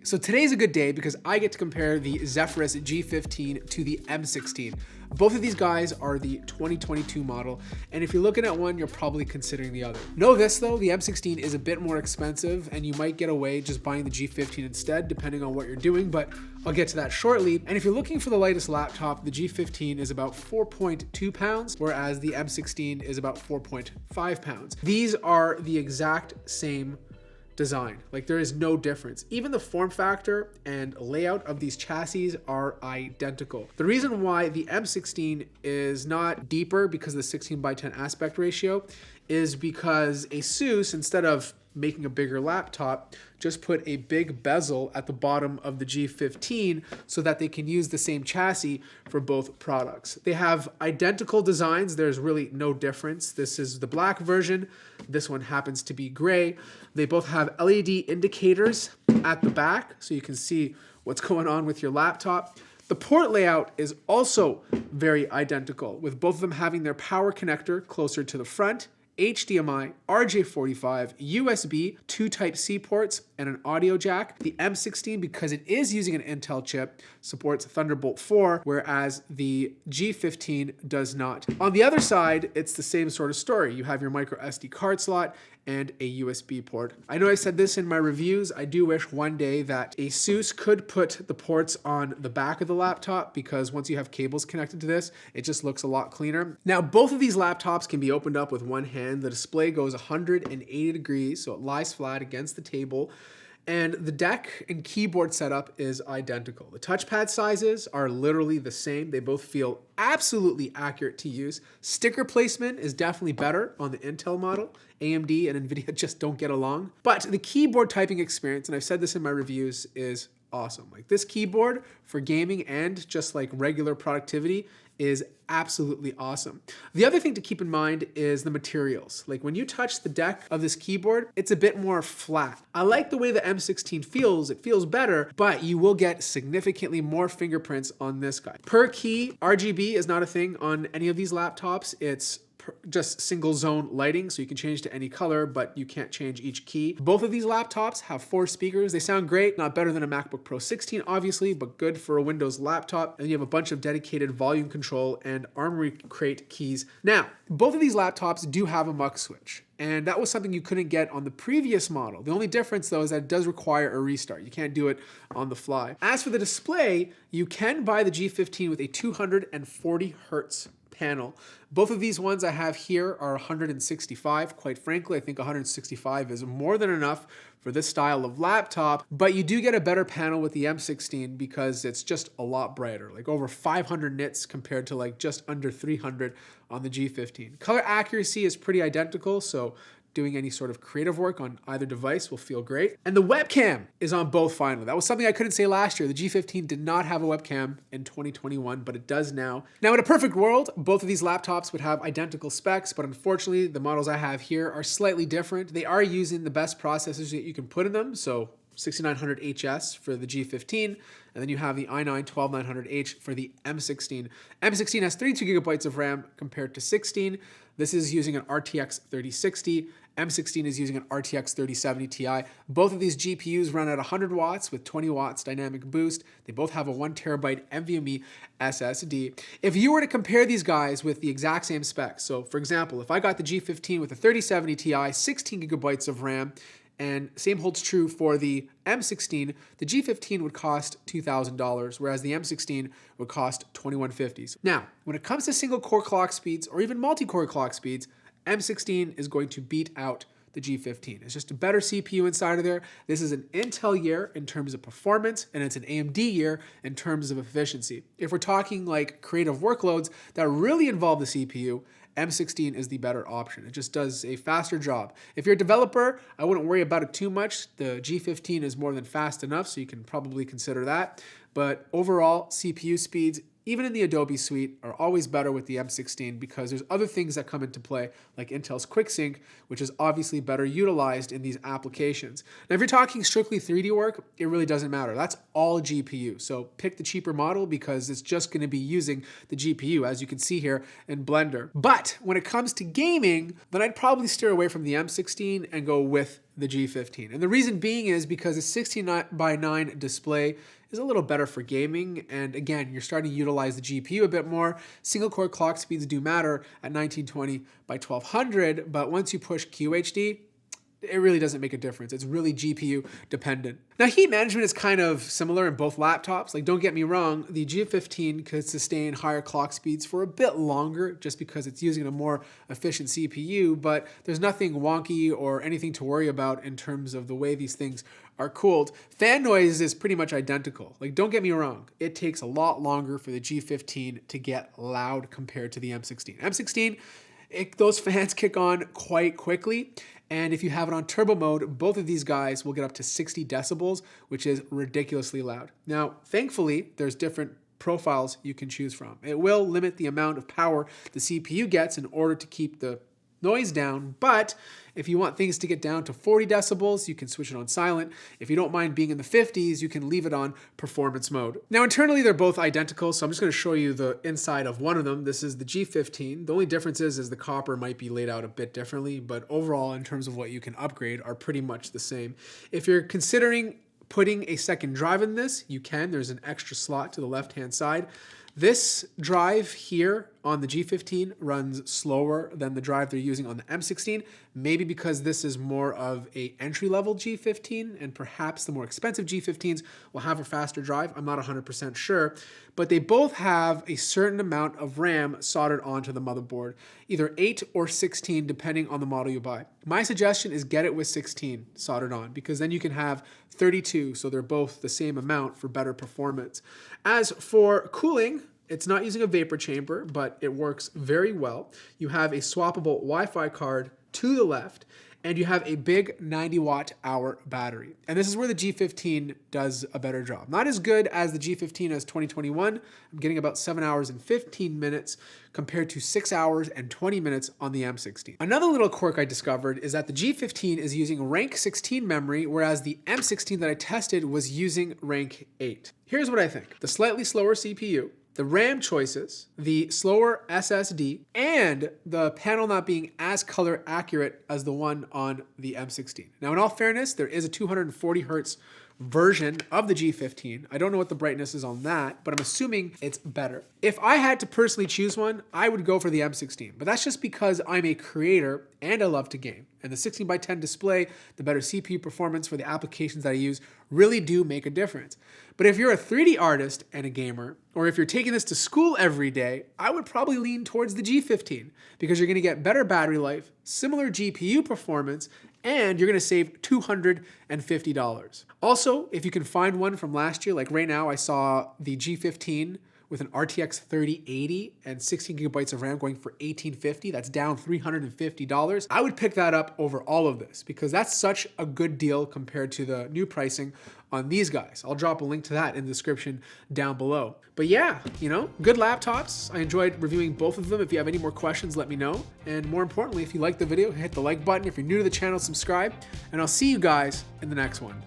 So today's a good day because I get to compare the Zephyrus G15 to the M16. Both of these guys are the 2022 model, and if you're looking at one, you're probably considering the other. Know this though, the M16 is a bit more expensive and you might get away just buying the G15 instead, depending on what you're doing, but I'll get to that shortly. And if you're looking for the lightest laptop, the G15 is about 4.2 pounds, whereas the M16 is about 4.5 pounds. These are the exact same design. Like, there is no difference. Even the form factor and layout of these chassis are identical. The reason why the M16 is not deeper because of the 16:10 aspect ratio is because ASUS, instead of making a bigger laptop, just put a big bezel at the bottom of the G15 so that they can use the same chassis for both products. They have identical designs. There's really no difference. This is the black version. This one happens to be gray. They both have LED indicators at the back so you can see what's going on with your laptop. The port layout is also very identical, with both of them having their power connector closer to the front, HDMI, RJ45, USB, 2 Type-C ports, and an audio jack. The M16, because it is using an Intel chip, supports Thunderbolt 4, whereas the G15 does not. On the other side, it's the same sort of story. You have your micro SD card slot and a USB port. I know I said this in my reviews. I do wish one day that ASUS could put the ports on the back of the laptop, because once you have cables connected to this, it just looks a lot cleaner. Now, both of these laptops can be opened up with one hand. The display goes 180 degrees, so it lies flat against the table. And the deck and keyboard setup is identical. The touchpad sizes are literally the same. They both feel absolutely accurate to use. Sticker placement is definitely better on the Intel model. AMD and NVIDIA just don't get along. But the keyboard typing experience, and I've said this in my reviews, is awesome. Like, this keyboard for gaming and just like regular productivity is absolutely awesome. The other thing to keep in mind is the materials. Like, when you touch the deck of this keyboard, it's a bit more flat. I like the way the M16 feels. It feels better, but you will get significantly more fingerprints on this guy. Per key, RGB is not a thing on any of these laptops. It's just single zone lighting, so you can change to any color, but you can't change each key. Both of these laptops have 4 speakers. They sound great, not better than a MacBook Pro 16, obviously, but good for a Windows laptop. And you have a bunch of dedicated volume control and Armoury Crate keys. Now, both of these laptops do have a mux switch, and that was something you couldn't get on the previous model. The only difference, though, is that it does require a restart. You can't do it on the fly. As for the display, you can buy the G15 with a 240 hertz panel. Both of these ones I have here are 165. Quite frankly, I think 165 is more than enough for this style of laptop, but you do get a better panel with the M16 because it's just a lot brighter, like over 500 nits compared to like just under 300 on the G15. Color accuracy is pretty identical, so doing any sort of creative work on either device will feel great. And the webcam is on both finally. That was something I couldn't say last year. The G15 did not have a webcam in 2021, but it does now. Now, in a perfect world, both of these laptops would have identical specs, but unfortunately, the models I have here are slightly different. They are using the best processors that you can put in them, so 6900HS for the G15, and then you have the i9-12900H for the M16. M16 has 32 gigabytes of RAM compared to 16. This is using an RTX 3060. M16 is using an RTX 3070 Ti. Both of these GPUs run at 100 watts with 20 watts dynamic boost. They both have a 1 terabyte NVMe SSD. If you were to compare these guys with the exact same specs, so for example, if I got the G15 with a 3070 Ti, 16 gigabytes of RAM, and same holds true for the M16, the G15 would cost $2,000, whereas the M16 would cost $2,150. Now, when it comes to single core clock speeds or even multi-core clock speeds, M16 is going to beat out the G15. It's just a better CPU inside of there. This is an Intel year in terms of performance, and it's an AMD year in terms of efficiency. If we're talking like creative workloads that really involve the CPU, M16 is the better option. It just does a faster job. If you're a developer, I wouldn't worry about it too much. The G15 is more than fast enough, so you can probably consider that. But overall, CPU speeds, even in the Adobe suite, are always better with the M16 because there's other things that come into play, like Intel's QuickSync, which is obviously better utilized in these applications. Now, if you're talking strictly 3D work, it really doesn't matter. That's all GPU. So pick the cheaper model because it's just going to be using the GPU, as you can see here in Blender. But when it comes to gaming, then I'd probably steer away from the M16 and go with the G15. And the reason being is because a 16:9 display is a little better for gaming. And again, you're starting to utilize the GPU a bit more. Single core clock speeds do matter at 1920 by 1200, but once you push QHD, it really doesn't make a difference. It's really GPU dependent. Now, heat management is kind of similar in both laptops. Like, don't get me wrong, the G15 could sustain higher clock speeds for a bit longer just because it's using a more efficient CPU, but there's nothing wonky or anything to worry about in terms of the way these things are cooled. Fan noise is pretty much identical. Like, don't get me wrong, it takes a lot longer for the G15 to get loud compared to the M16. M16, those fans kick on quite quickly. And if you have it on turbo mode, both of these guys will get up to 60 decibels, which is ridiculously loud. Now, thankfully, there's different profiles you can choose from. It will limit the amount of power the CPU gets in order to keep the noise down, but if you want things to get down to 40 decibels, you can switch it on silent. If you don't mind being in the 50s, you can leave it on performance mode. Now, internally, they're both identical, so I'm just going to show you the inside of one of them. This is the G15. The only difference is the copper might be laid out a bit differently, but overall, in terms of what you can upgrade, are pretty much the same. If you're considering putting a second drive in this, you can. There's an extra slot to the left-hand side. This drive here on the G15 runs slower than the drive they're using on the M16, maybe because this is more of a entry-level G15 and perhaps the more expensive G15s will have a faster drive. I'm not 100% sure, but they both have a certain amount of RAM soldered onto the motherboard, either 8 or 16 depending on the model you buy. My suggestion is get it with 16 soldered on because then you can have 32, so they're both the same amount for better performance. As for cooling, it's not using a vapor chamber, but it works very well. You have a swappable Wi-Fi card to the left, and you have a big 90 watt-hour battery. And this is where the G15 does a better job. Not as good as the G15 as 2021. I'm getting about 7 hours and 15 minutes compared to 6 hours and 20 minutes on the M16. Another little quirk I discovered is that the G15 is using rank 16 memory, whereas the M16 that I tested was using rank 8. Here's what I think. The slightly slower CPU, the RAM choices, the slower SSD, and the panel not being as color accurate as the one on the M16. Now, in all fairness, there is a 240 hertz version of the G15. I don't know what the brightness is on that, but I'm assuming it's better. If I had to personally choose one, I would go for the M16, but that's just because I'm a creator and I love to game. And the 16:10 display, the better CPU performance for the applications that I use really do make a difference. But if you're a 3D artist and a gamer, or if you're taking this to school every day, I would probably lean towards the G15 because you're going to get better battery life, similar GPU performance, and you're going to save $250. Also, if you can find one from last year, like right now I saw the G15 with an RTX 3080 and 16 gigabytes of RAM going for $1,850. That's down $350. I would pick that up over all of this because that's such a good deal compared to the new pricing on these guys. I'll drop a link to that in the description down below. But yeah, good laptops. I enjoyed reviewing both of them. If you have any more questions, let me know. And more importantly, if you like the video, hit the like button. If you're new to the channel, subscribe. And I'll see you guys in the next one.